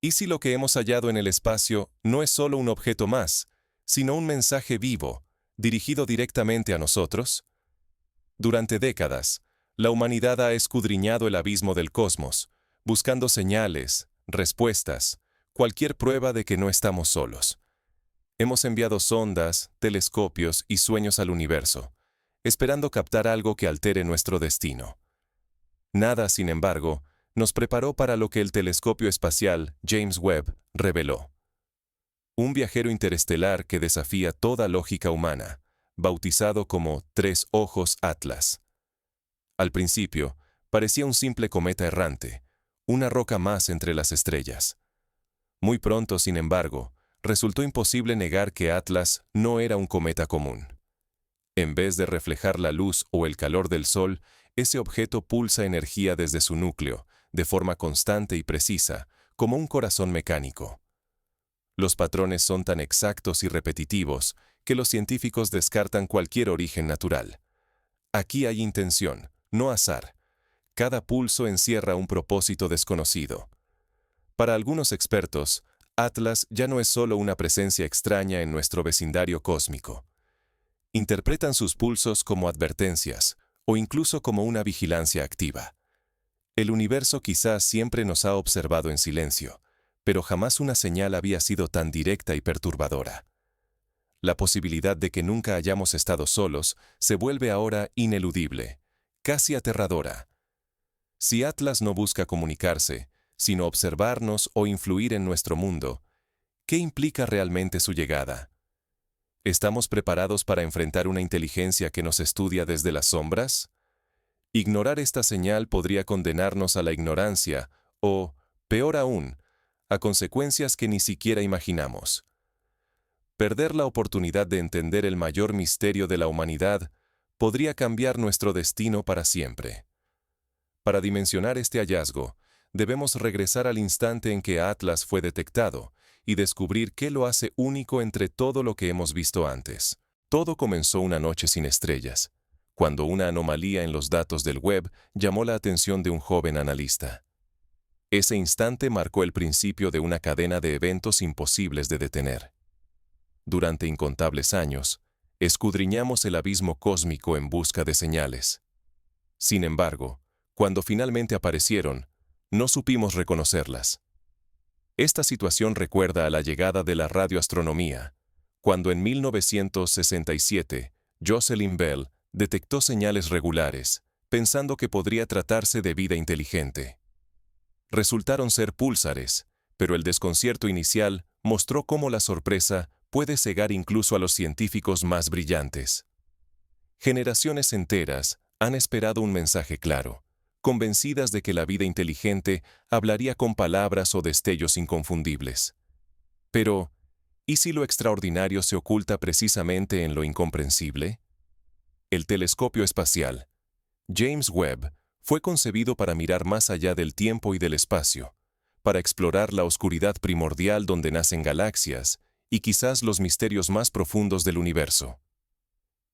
¿Y si lo que hemos hallado en el espacio no es solo un objeto más, sino un mensaje vivo, dirigido directamente a nosotros? Durante décadas, la humanidad ha escudriñado el abismo del cosmos, buscando señales, respuestas, cualquier prueba de que no estamos solos. Hemos enviado sondas, telescopios y sueños al universo, esperando captar algo que altere nuestro destino. Nada, sin embargo, nos preparó para lo que el telescopio espacial James Webb reveló. Un viajero interestelar que desafía toda lógica humana, bautizado como Tres Ojos Atlas. Al principio, parecía un simple cometa errante, una roca más entre las estrellas. Muy pronto, sin embargo, resultó imposible negar que Atlas no era un cometa común. En vez de reflejar la luz o el calor del Sol, ese objeto pulsa energía desde su núcleo, de forma constante y precisa, como un corazón mecánico. Los patrones son tan exactos y repetitivos que los científicos descartan cualquier origen natural. Aquí hay intención, no azar. Cada pulso encierra un propósito desconocido. Para algunos expertos, Atlas ya no es solo una presencia extraña en nuestro vecindario cósmico. Interpretan sus pulsos como advertencias, o incluso como una vigilancia activa. El universo quizás siempre nos ha observado en silencio, pero jamás una señal había sido tan directa y perturbadora. La posibilidad de que nunca hayamos estado solos se vuelve ahora ineludible, casi aterradora. Si Atlas no busca comunicarse, sino observarnos o influir en nuestro mundo, ¿qué implica realmente su llegada? ¿Estamos preparados para enfrentar una inteligencia que nos estudia desde las sombras? Ignorar esta señal podría condenarnos a la ignorancia o, peor aún, a consecuencias que ni siquiera imaginamos. Perder la oportunidad de entender el mayor misterio de la humanidad podría cambiar nuestro destino para siempre. Para dimensionar este hallazgo, debemos regresar al instante en que Atlas fue detectado y descubrir qué lo hace único entre todo lo que hemos visto antes. Todo comenzó una noche sin estrellas, cuando una anomalía en los datos del Webb llamó la atención de un joven analista. Ese instante marcó el principio de una cadena de eventos imposibles de detener. Durante incontables años, escudriñamos el abismo cósmico en busca de señales. Sin embargo, cuando finalmente aparecieron, no supimos reconocerlas. Esta situación recuerda a la llegada de la radioastronomía, cuando en 1967 Jocelyn Bell detectó señales regulares, pensando que podría tratarse de vida inteligente. Resultaron ser púlsares, pero el desconcierto inicial mostró cómo la sorpresa puede cegar incluso a los científicos más brillantes. Generaciones enteras han esperado un mensaje claro, convencidas de que la vida inteligente hablaría con palabras o destellos inconfundibles. Pero, ¿y si lo extraordinario se oculta precisamente en lo incomprensible? El telescopio espacial, James Webb, fue concebido para mirar más allá del tiempo y del espacio, para explorar la oscuridad primordial donde nacen galaxias y quizás los misterios más profundos del universo.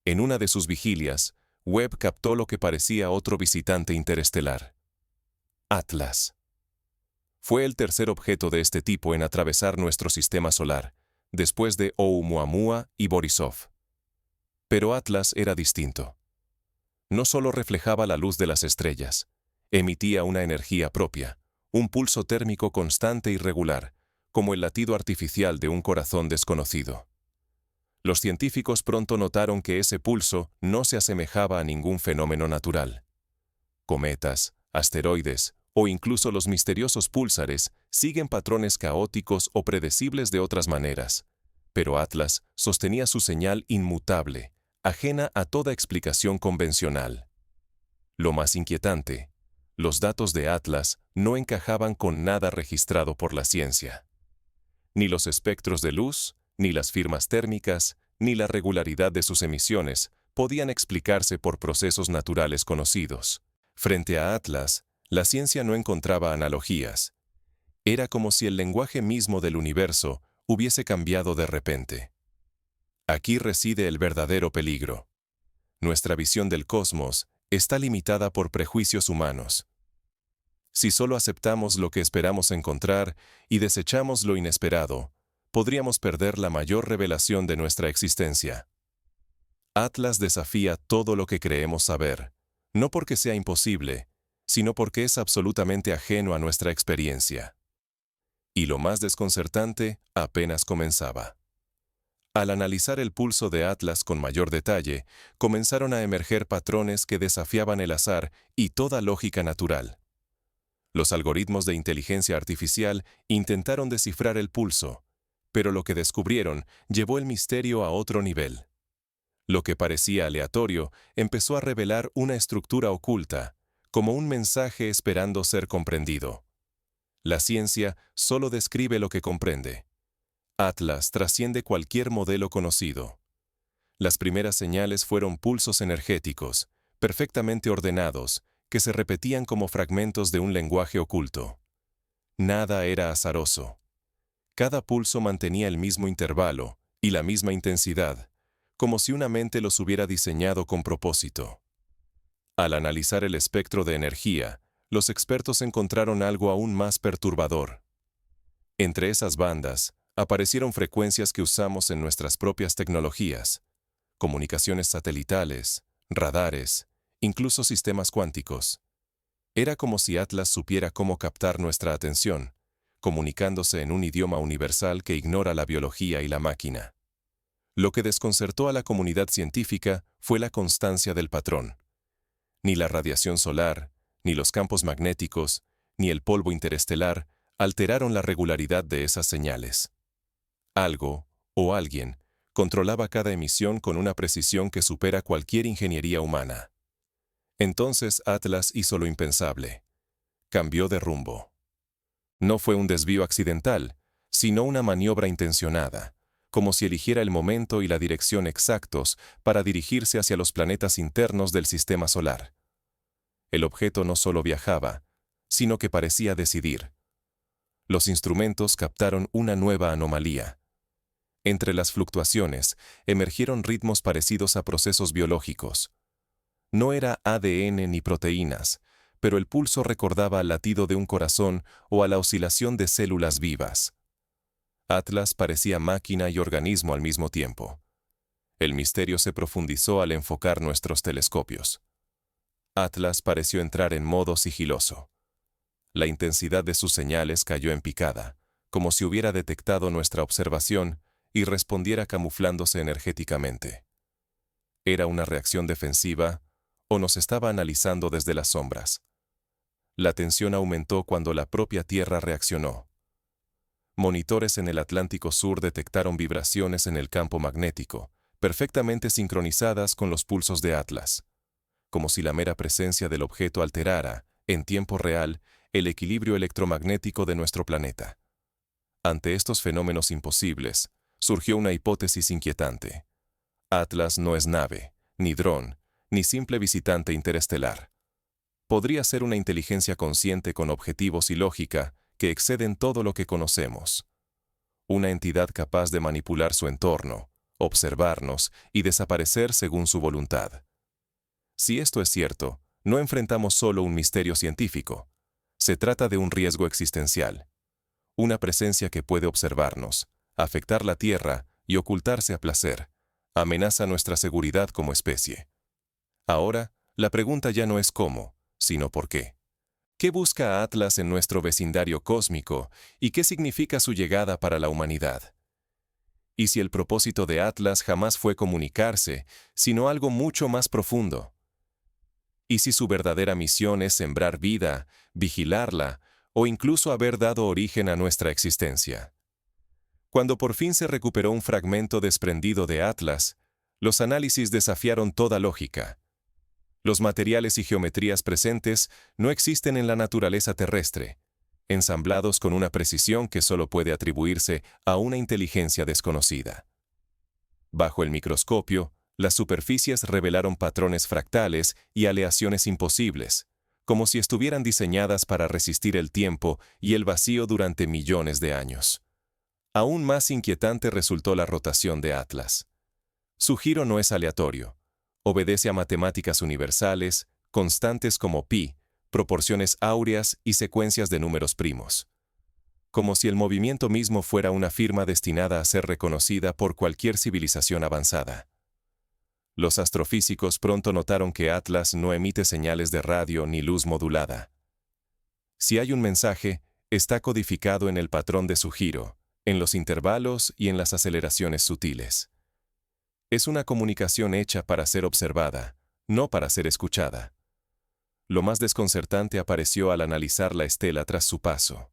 En una de sus vigilias, Webb captó lo que parecía otro visitante interestelar. Atlas. Fue el tercer objeto de este tipo en atravesar nuestro sistema solar, después de Oumuamua y Borisov. Pero Atlas era distinto. No solo reflejaba la luz de las estrellas, emitía una energía propia, un pulso térmico constante y regular, como el latido artificial de un corazón desconocido. Los científicos pronto notaron que ese pulso no se asemejaba a ningún fenómeno natural. Cometas, asteroides o incluso los misteriosos púlsares siguen patrones caóticos o predecibles de otras maneras, pero Atlas sostenía su señal inmutable, ajena a toda explicación convencional. Lo más inquietante, los datos de Atlas no encajaban con nada registrado por la ciencia. Ni los espectros de luz, ni las firmas térmicas, ni la regularidad de sus emisiones podían explicarse por procesos naturales conocidos. Frente a Atlas, la ciencia no encontraba analogías. Era como si el lenguaje mismo del universo hubiese cambiado de repente. Aquí reside el verdadero peligro. Nuestra visión del cosmos está limitada por prejuicios humanos. Si solo aceptamos lo que esperamos encontrar y desechamos lo inesperado, podríamos perder la mayor revelación de nuestra existencia. Atlas desafía todo lo que creemos saber, no porque sea imposible, sino porque es absolutamente ajeno a nuestra experiencia. Y lo más desconcertante apenas comenzaba. Al analizar el pulso de Atlas con mayor detalle, comenzaron a emerger patrones que desafiaban el azar y toda lógica natural. Los algoritmos de inteligencia artificial intentaron descifrar el pulso, pero lo que descubrieron llevó el misterio a otro nivel. Lo que parecía aleatorio empezó a revelar una estructura oculta, como un mensaje esperando ser comprendido. La ciencia solo describe lo que comprende. Atlas trasciende cualquier modelo conocido. Las primeras señales fueron pulsos energéticos, perfectamente ordenados, que se repetían como fragmentos de un lenguaje oculto. Nada era azaroso. Cada pulso mantenía el mismo intervalo y la misma intensidad, como si una mente los hubiera diseñado con propósito. Al analizar el espectro de energía, los expertos encontraron algo aún más perturbador. Entre esas bandas, aparecieron frecuencias que usamos en nuestras propias tecnologías, comunicaciones satelitales, radares, incluso sistemas cuánticos. Era como si Atlas supiera cómo captar nuestra atención, comunicándose en un idioma universal que ignora la biología y la máquina. Lo que desconcertó a la comunidad científica fue la constancia del patrón. Ni la radiación solar, ni los campos magnéticos, ni el polvo interestelar alteraron la regularidad de esas señales. Algo, o alguien, controlaba cada emisión con una precisión que supera cualquier ingeniería humana. Entonces Atlas hizo lo impensable. Cambió de rumbo. No fue un desvío accidental, sino una maniobra intencionada, como si eligiera el momento y la dirección exactos para dirigirse hacia los planetas internos del sistema solar. El objeto no solo viajaba, sino que parecía decidir. Los instrumentos captaron una nueva anomalía. Entre las fluctuaciones, emergieron ritmos parecidos a procesos biológicos. No era ADN ni proteínas, pero el pulso recordaba al latido de un corazón o a la oscilación de células vivas. Atlas parecía máquina y organismo al mismo tiempo. El misterio se profundizó al enfocar nuestros telescopios. Atlas pareció entrar en modo sigiloso. La intensidad de sus señales cayó en picada, como si hubiera detectado nuestra observación y respondiera camuflándose energéticamente. ¿Era una reacción defensiva o nos estaba analizando desde las sombras? La tensión aumentó cuando la propia Tierra reaccionó. Monitores en el Atlántico Sur detectaron vibraciones en el campo magnético, perfectamente sincronizadas con los pulsos de Atlas, como si la mera presencia del objeto alterara, en tiempo real, el equilibrio electromagnético de nuestro planeta. Ante estos fenómenos imposibles, surgió una hipótesis inquietante. Atlas no es nave, ni dron, ni simple visitante interestelar. Podría ser una inteligencia consciente con objetivos y lógica que exceden todo lo que conocemos. Una entidad capaz de manipular su entorno, observarnos y desaparecer según su voluntad. Si esto es cierto, no enfrentamos solo un misterio científico. Se trata de un riesgo existencial. Una presencia que puede observarnos, afectar la Tierra y ocultarse a placer, amenaza nuestra seguridad como especie. Ahora, la pregunta ya no es cómo, sino por qué. ¿Qué busca Atlas en nuestro vecindario cósmico y qué significa su llegada para la humanidad? ¿Y si el propósito de Atlas jamás fue comunicarse, sino algo mucho más profundo? ¿Y si su verdadera misión es sembrar vida, vigilarla o incluso haber dado origen a nuestra existencia? Cuando por fin se recuperó un fragmento desprendido de Atlas, los análisis desafiaron toda lógica. Los materiales y geometrías presentes no existen en la naturaleza terrestre, ensamblados con una precisión que solo puede atribuirse a una inteligencia desconocida. Bajo el microscopio, las superficies revelaron patrones fractales y aleaciones imposibles, como si estuvieran diseñadas para resistir el tiempo y el vacío durante millones de años. Aún más inquietante resultó la rotación de Atlas. Su giro no es aleatorio. Obedece a matemáticas universales, constantes como pi, proporciones áureas y secuencias de números primos. Como si el movimiento mismo fuera una firma destinada a ser reconocida por cualquier civilización avanzada. Los astrofísicos pronto notaron que Atlas no emite señales de radio ni luz modulada. Si hay un mensaje, está codificado en el patrón de su giro, en los intervalos y en las aceleraciones sutiles. Es una comunicación hecha para ser observada, no para ser escuchada. Lo más desconcertante apareció al analizar la estela tras su paso.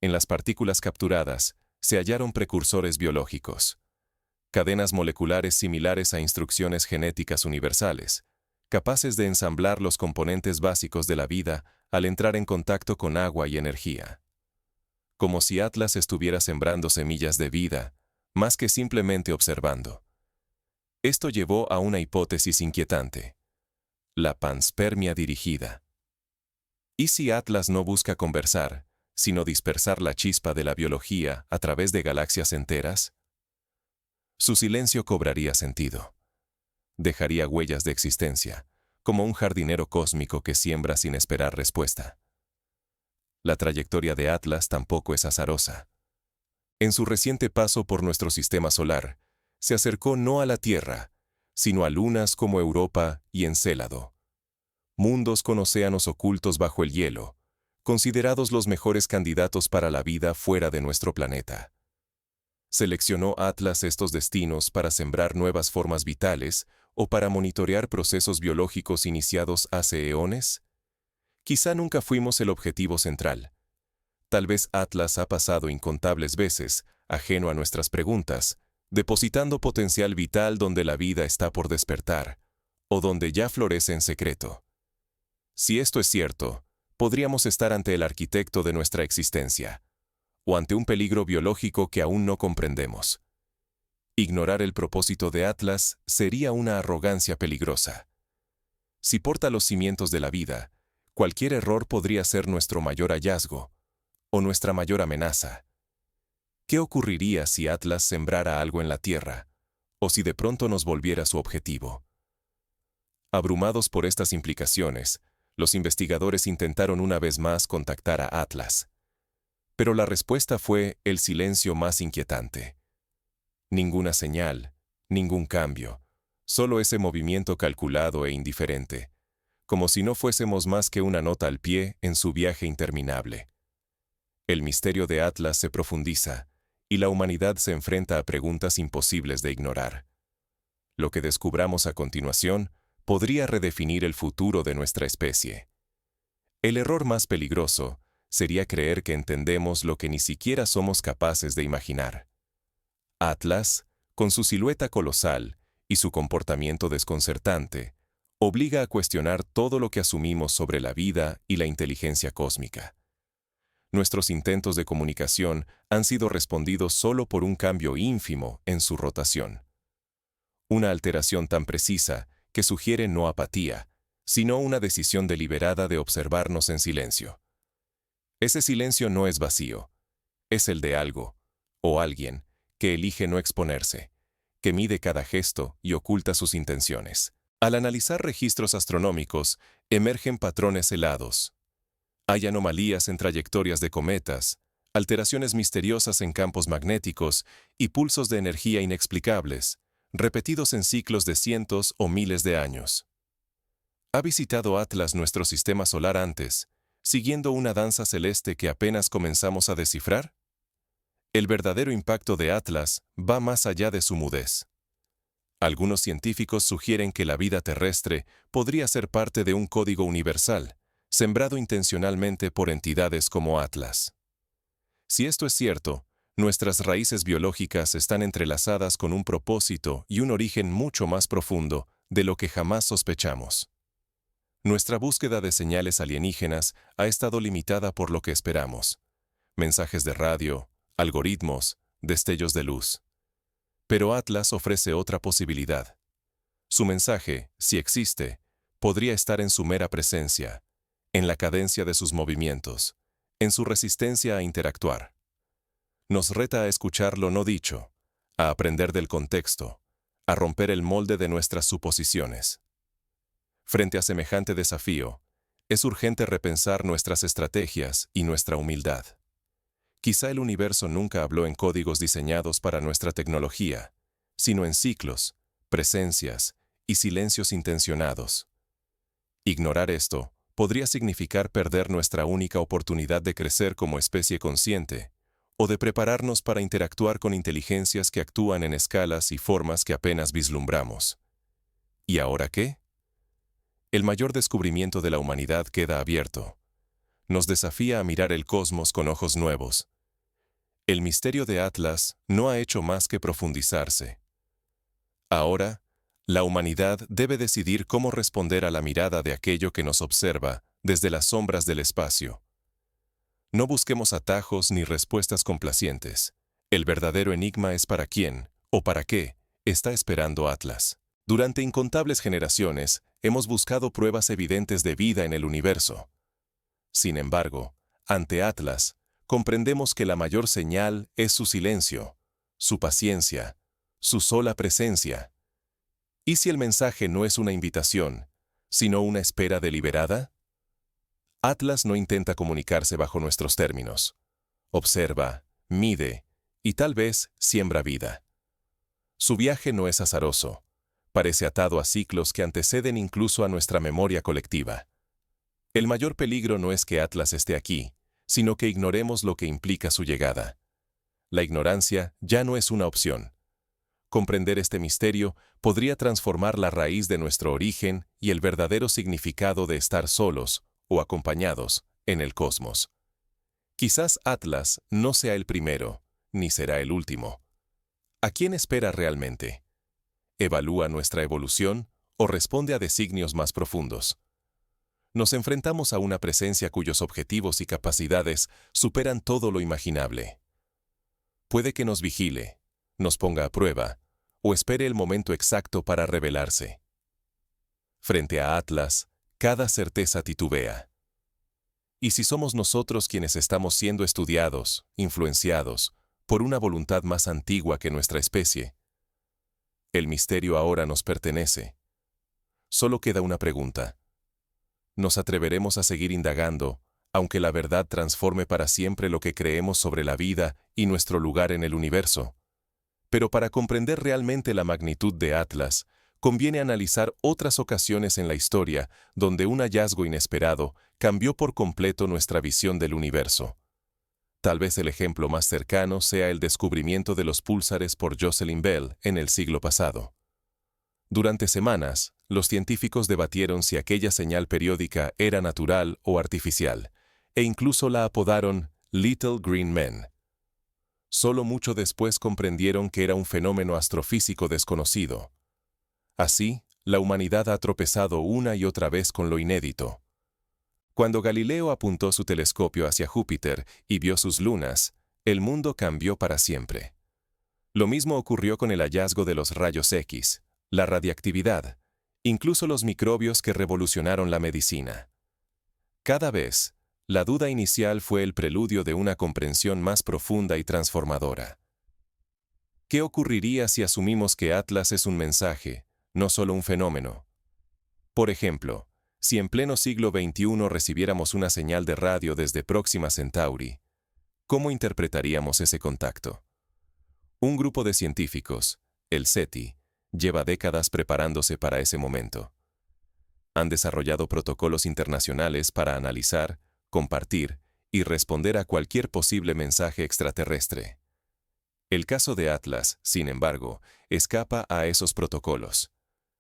En las partículas capturadas, se hallaron precursores biológicos. Cadenas moleculares similares a instrucciones genéticas universales, capaces de ensamblar los componentes básicos de la vida al entrar en contacto con agua y energía. Como si Atlas estuviera sembrando semillas de vida, más que simplemente observando. Esto llevó a una hipótesis inquietante: la panspermia dirigida. ¿Y si Atlas no busca conversar, sino dispersar la chispa de la biología a través de galaxias enteras? Su silencio cobraría sentido. Dejaría huellas de existencia, como un jardinero cósmico que siembra sin esperar respuesta. La trayectoria de Atlas tampoco es azarosa. En su reciente paso por nuestro sistema solar, se acercó no a la Tierra, sino a lunas como Europa y Encélado. Mundos con océanos ocultos bajo el hielo, considerados los mejores candidatos para la vida fuera de nuestro planeta. ¿Seleccionó Atlas estos destinos para sembrar nuevas formas vitales o para monitorear procesos biológicos iniciados hace eones? Quizá nunca fuimos el objetivo central. Tal vez Atlas ha pasado incontables veces, ajeno a nuestras preguntas, depositando potencial vital donde la vida está por despertar, o donde ya florece en secreto. Si esto es cierto, podríamos estar ante el arquitecto de nuestra existencia, o ante un peligro biológico que aún no comprendemos. Ignorar el propósito de Atlas sería una arrogancia peligrosa. Si porta los cimientos de la vida, cualquier error podría ser nuestro mayor hallazgo, o nuestra mayor amenaza. ¿Qué ocurriría si Atlas sembrara algo en la Tierra, o si de pronto nos volviera su objetivo? Abrumados por estas implicaciones, los investigadores intentaron una vez más contactar a Atlas. Pero la respuesta fue el silencio más inquietante. Ninguna señal, ningún cambio, solo ese movimiento calculado e indiferente, como si no fuésemos más que una nota al pie en su viaje interminable. El misterio de Atlas se profundiza, y la humanidad se enfrenta a preguntas imposibles de ignorar. Lo que descubramos a continuación podría redefinir el futuro de nuestra especie. El error más peligroso sería creer que entendemos lo que ni siquiera somos capaces de imaginar. Atlas, con su silueta colosal y su comportamiento desconcertante, obliga a cuestionar todo lo que asumimos sobre la vida y la inteligencia cósmica. Nuestros intentos de comunicación han sido respondidos solo por un cambio ínfimo en su rotación. Una alteración tan precisa que sugiere no apatía, sino una decisión deliberada de observarnos en silencio. Ese silencio no es vacío, es el de algo, o alguien, que elige no exponerse, que mide cada gesto y oculta sus intenciones. Al analizar registros astronómicos, emergen patrones helados. Hay anomalías en trayectorias de cometas, alteraciones misteriosas en campos magnéticos y pulsos de energía inexplicables, repetidos en ciclos de cientos o miles de años. ¿Ha visitado Atlas nuestro sistema solar antes, siguiendo una danza celeste que apenas comenzamos a descifrar? El verdadero impacto de Atlas va más allá de su mudez. Algunos científicos sugieren que la vida terrestre podría ser parte de un código universal, sembrado intencionalmente por entidades como Atlas. Si esto es cierto, nuestras raíces biológicas están entrelazadas con un propósito y un origen mucho más profundo de lo que jamás sospechamos. Nuestra búsqueda de señales alienígenas ha estado limitada por lo que esperamos: mensajes de radio, algoritmos, destellos de luz. Pero Atlas ofrece otra posibilidad. Su mensaje, si existe, podría estar en su mera presencia, en la cadencia de sus movimientos, en su resistencia a interactuar. Nos reta a escuchar lo no dicho, a aprender del contexto, a romper el molde de nuestras suposiciones. Frente a semejante desafío, Es urgente repensar nuestras estrategias y nuestra humildad. Quizá el universo nunca habló en códigos diseñados para nuestra tecnología, sino en ciclos, presencias y silencios intencionados. Ignorar esto podría significar perder nuestra única oportunidad de crecer como especie consciente, o de prepararnos para interactuar con inteligencias que actúan en escalas y formas que apenas vislumbramos. ¿Y ahora qué? El mayor descubrimiento de la humanidad queda abierto. Nos desafía a mirar el cosmos con ojos nuevos. El misterio de Atlas no ha hecho más que profundizarse. Ahora, la humanidad debe decidir cómo responder a la mirada de aquello que nos observa desde las sombras del espacio. No busquemos atajos ni respuestas complacientes. El verdadero enigma es para quién, o para qué, está esperando Atlas. Durante incontables generaciones, hemos buscado pruebas evidentes de vida en el universo. Sin embargo, ante Atlas, comprendemos que la mayor señal es su silencio, su paciencia, su sola presencia. ¿Y si el mensaje no es una invitación, sino una espera deliberada? Atlas no intenta comunicarse bajo nuestros términos. Observa, mide y tal vez siembra vida. Su viaje no es azaroso. Parece atado a ciclos que anteceden incluso a nuestra memoria colectiva. El mayor peligro no es que Atlas esté aquí, sino que ignoremos lo que implica su llegada. La ignorancia ya no es una opción. Comprender este misterio podría transformar la raíz de nuestro origen y el verdadero significado de estar solos o acompañados en el cosmos. Quizás Atlas no sea el primero, ni será el último. ¿A quién espera realmente? ¿Evalúa nuestra evolución o responde a designios más profundos? Nos enfrentamos a una presencia cuyos objetivos y capacidades superan todo lo imaginable. Puede que nos vigile, nos ponga a prueba, o espere el momento exacto para revelarse. Frente a Atlas, cada certeza titubea. ¿Y si somos nosotros quienes estamos siendo estudiados, influenciados, por una voluntad más antigua que nuestra especie? El misterio ahora nos pertenece. Solo queda una pregunta. ¿Nos atreveremos a seguir indagando, aunque la verdad transforme para siempre lo que creemos sobre la vida y nuestro lugar en el universo? Pero para comprender realmente la magnitud de Atlas, conviene analizar otras ocasiones en la historia donde un hallazgo inesperado cambió por completo nuestra visión del universo. Tal vez el ejemplo más cercano sea el descubrimiento de los púlsares por Jocelyn Bell en el siglo pasado. Durante semanas, los científicos debatieron si aquella señal periódica era natural o artificial, e incluso la apodaron Little Green Men. Solo mucho después comprendieron que era un fenómeno astrofísico desconocido. Así, la humanidad ha tropezado una y otra vez con lo inédito. Cuando Galileo apuntó su telescopio hacia Júpiter y vio sus lunas, el mundo cambió para siempre. Lo mismo ocurrió con el hallazgo de los rayos X, la radiactividad, incluso los microbios que revolucionaron la medicina. Cada vez, la duda inicial fue el preludio de una comprensión más profunda y transformadora. ¿Qué ocurriría si asumimos que Atlas es un mensaje, no solo un fenómeno? Por ejemplo, si en pleno siglo XXI recibiéramos una señal de radio desde Próxima Centauri, ¿cómo interpretaríamos ese contacto? Un grupo de científicos, el SETI, lleva décadas preparándose para ese momento. Han desarrollado protocolos internacionales para analizar, compartir y responder a cualquier posible mensaje extraterrestre. El caso de Atlas, sin embargo, escapa a esos protocolos.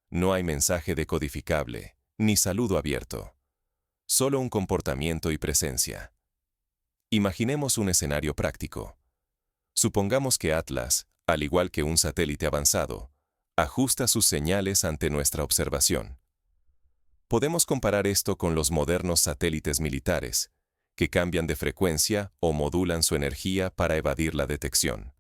No hay mensaje decodificable, ni saludo abierto. Solo un comportamiento y presencia. Imaginemos un escenario práctico. Supongamos que Atlas, al igual que un satélite avanzado, ajusta sus señales ante nuestra observación. Podemos comparar esto con los modernos satélites militares, que cambian de frecuencia o modulan su energía para evadir la detección.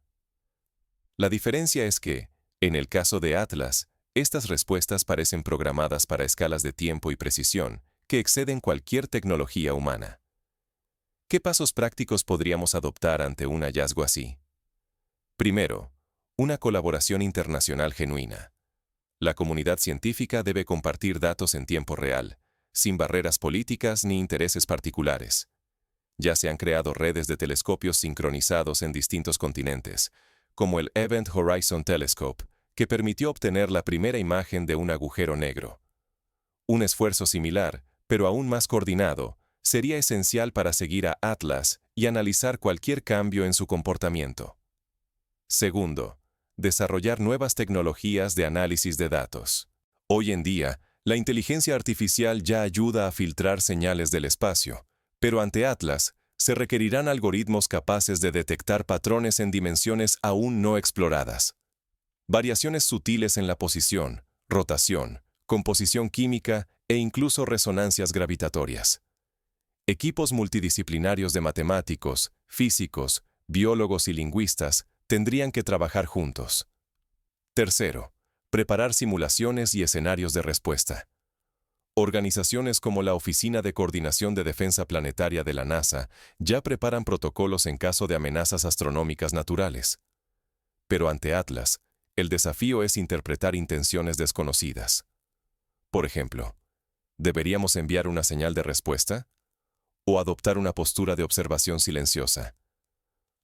La diferencia es que, en el caso de Atlas, estas respuestas parecen programadas para escalas de tiempo y precisión que exceden cualquier tecnología humana. ¿Qué pasos prácticos podríamos adoptar ante un hallazgo así? Primero, una colaboración internacional genuina. La comunidad científica debe compartir datos en tiempo real, sin barreras políticas ni intereses particulares. Ya se han creado redes de telescopios sincronizados en distintos continentes, como el Event Horizon Telescope, que permitió obtener la primera imagen de un agujero negro. Un esfuerzo similar, pero aún más coordinado, sería esencial para seguir a Atlas y analizar cualquier cambio en su comportamiento. Segundo, desarrollar nuevas tecnologías de análisis de datos. Hoy en día, la inteligencia artificial ya ayuda a filtrar señales del espacio, pero ante Atlas, se requerirán algoritmos capaces de detectar patrones en dimensiones aún no exploradas. Variaciones sutiles en la posición, rotación, composición química e incluso resonancias gravitatorias. Equipos multidisciplinarios de matemáticos, físicos, biólogos y lingüistas tendrían que trabajar juntos. Tercero, preparar simulaciones y escenarios de respuesta. Organizaciones como la Oficina de Coordinación de Defensa Planetaria de la NASA ya preparan protocolos en caso de amenazas astronómicas naturales. Pero ante Atlas, el desafío es interpretar intenciones desconocidas. Por ejemplo, ¿deberíamos enviar una señal de respuesta? ¿O adoptar una postura de observación silenciosa?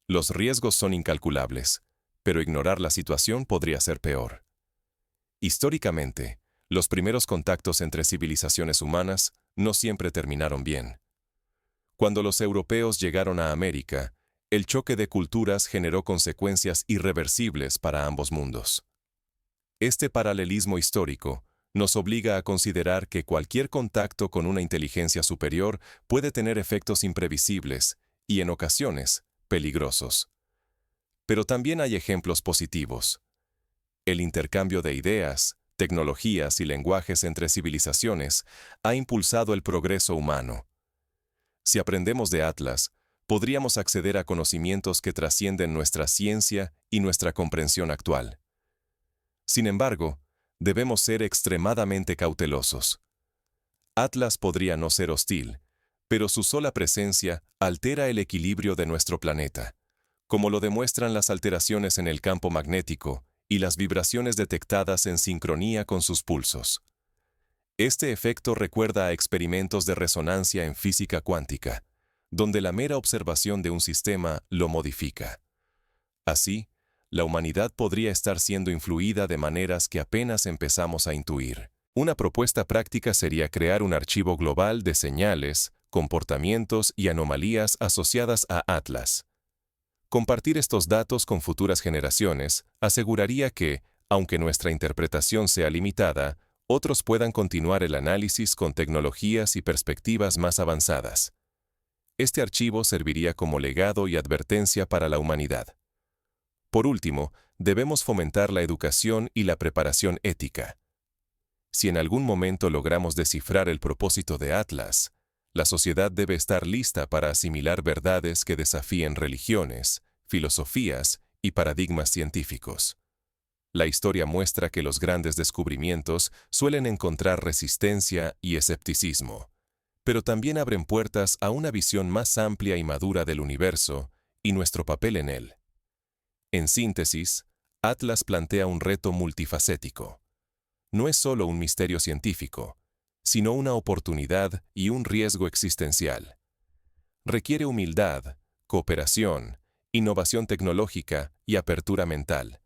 Los riesgos son incalculables, pero ignorar la situación podría ser peor. Históricamente, los primeros contactos entre civilizaciones humanas no siempre terminaron bien. Cuando los europeos llegaron a América, el choque de culturas generó consecuencias irreversibles para ambos mundos. Este paralelismo histórico nos obliga a considerar que cualquier contacto con una inteligencia superior puede tener efectos imprevisibles y, en ocasiones, peligrosos. Pero también hay ejemplos positivos. El intercambio de ideas, tecnologías y lenguajes entre civilizaciones ha impulsado el progreso humano. Si aprendemos de Atlas, podríamos acceder a conocimientos que trascienden nuestra ciencia y nuestra comprensión actual. Sin embargo, debemos ser extremadamente cautelosos. Atlas podría no ser hostil, pero su sola presencia altera el equilibrio de nuestro planeta, como lo demuestran las alteraciones en el campo magnético y las vibraciones detectadas en sincronía con sus pulsos. Este efecto recuerda a experimentos de resonancia en física cuántica, donde la mera observación de un sistema lo modifica. Así, la humanidad podría estar siendo influida de maneras que apenas empezamos a intuir. Una propuesta práctica sería crear un archivo global de señales, comportamientos y anomalías asociadas a Atlas. Compartir estos datos con futuras generaciones aseguraría que, aunque nuestra interpretación sea limitada, otros puedan continuar el análisis con tecnologías y perspectivas más avanzadas. Este archivo serviría como legado y advertencia para la humanidad. Por último, debemos fomentar la educación y la preparación ética. Si en algún momento logramos descifrar el propósito de Atlas, la sociedad debe estar lista para asimilar verdades que desafíen religiones, filosofías y paradigmas científicos. La historia muestra que los grandes descubrimientos suelen encontrar resistencia y escepticismo, pero también abren puertas a una visión más amplia y madura del universo y nuestro papel en él. En síntesis, Atlas plantea un reto multifacético. No es solo un misterio científico, sino una oportunidad y un riesgo existencial. Requiere humildad, cooperación, innovación tecnológica y apertura mental.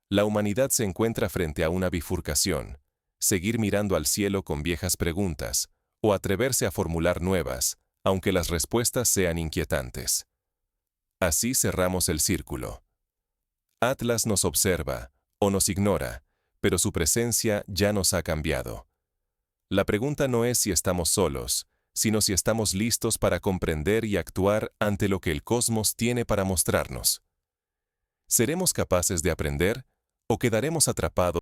La humanidad se encuentra frente a una bifurcación: seguir mirando al cielo con viejas preguntas, o atreverse a formular nuevas, aunque las respuestas sean inquietantes. Así cerramos el círculo. Atlas nos observa, o nos ignora, pero su presencia ya nos ha cambiado. La pregunta no es si estamos solos, sino si estamos listos para comprender y actuar ante lo que el cosmos tiene para mostrarnos. ¿Seremos capaces de aprender o quedaremos atrapados